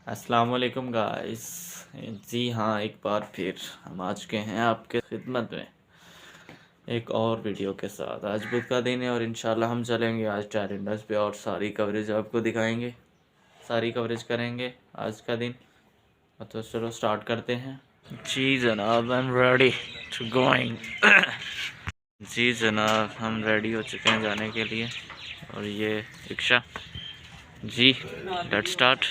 अस्सलाम वालेकुम गाइस। जी हाँ, एक बार फिर हम आ चुके हैं आपके खिदमत में एक और वीडियो के साथ। आज बुध का दिन है और इंशाल्लाह हम चलेंगे आज टेल इंडस पे और सारी कवरेज आपको दिखाएंगे, सारी कवरेज करेंगे आज का दिन। तो चलो स्टार्ट करते हैं। जी जनाब, I am ready to going. जी जनाब, हम रेडी हो चुके हैं जाने के लिए। और ये रिक्शा। Ji let's start.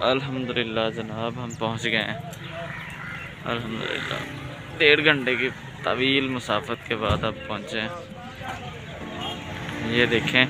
अल्हम्दुलिल्लाह जनाब, हम पहुंच गए हैं। अल्हम्दुलिल्लाह 1.5 घंटे की तवील मुसाफत के बाद अब पहुंचे हैं। ये देखें,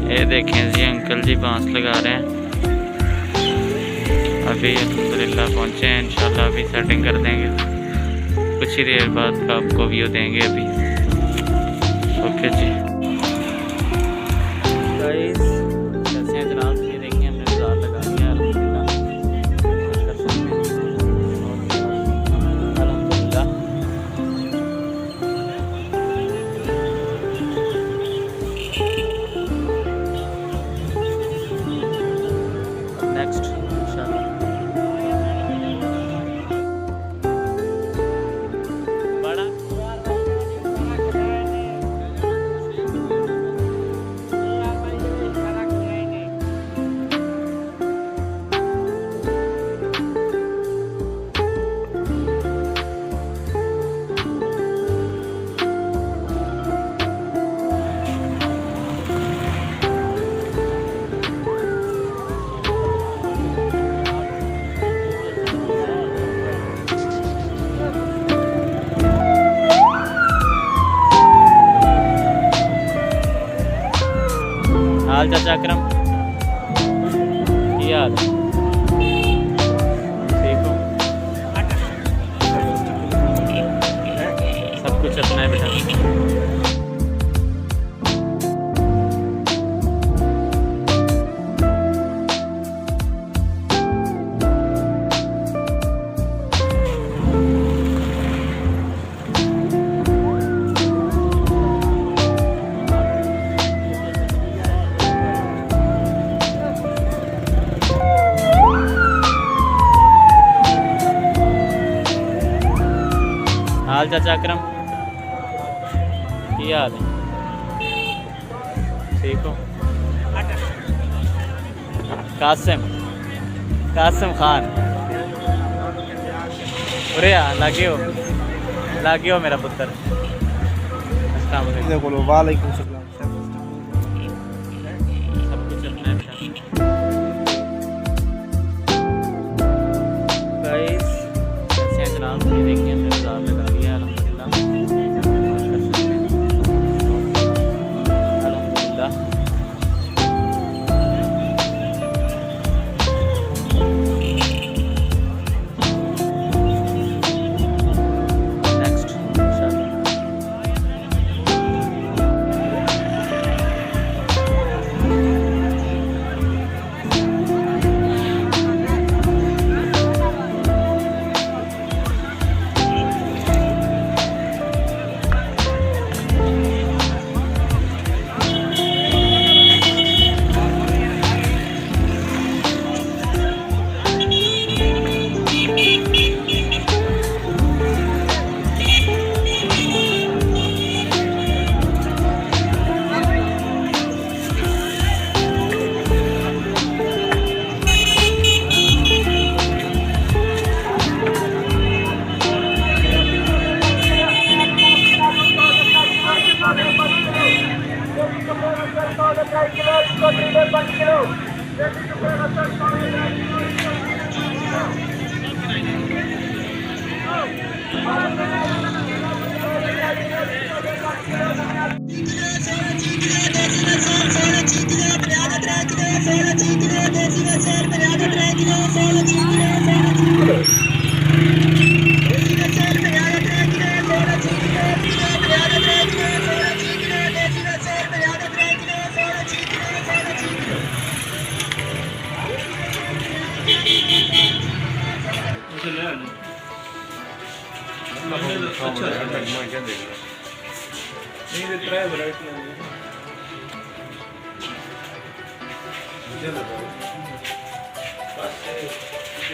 ये देखें जी अंकल जी बांस लगा रहे हैं। अभी अल्हम्दुलिल्लाह पहुँचे हैं, इंशाल्लाह अभी सेटिंग कर देंगे, कुछ ही देर बाद आपको व्यू देंगे अभी। ओके जी गाइस, कैसे हैं जनाब? ये देखिए हमने बाजार लगा दिया अल्हम्दुलिल्लाह। नेक्स्ट इंशाल्लाह बड़ा हाल चाचा अकरम, क्या हाल? ठीक हो? सब कुछ अपना है बेटा। हाल चाचा अकरम, क्या हाल है? ठीक हो? कासिम, कासिम खान, अरे लागे हो मेरा पुत्र। अस्सलाम वालेकुम। सब कुछ अपना है गाइस, कैसे हैं जनाब? ये देखिए हमने बाजार लगा लिया अल्हम्दुलिल्लाह। नेक्स्ट इंशाल्लाह अच्छा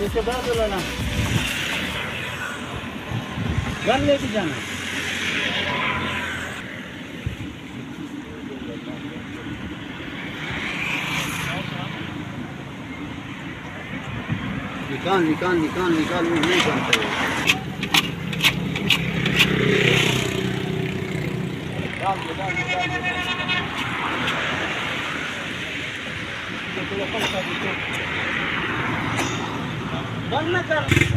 इसके बाद लाना घर लेके जाना निकाल नहीं जानते बंद न कर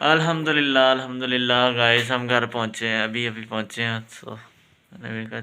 अल्हम्दुलिल्लाह गाइस, हम घर पहुँचे हैं, अभी पहुँचे हैं। तो मैंने कहा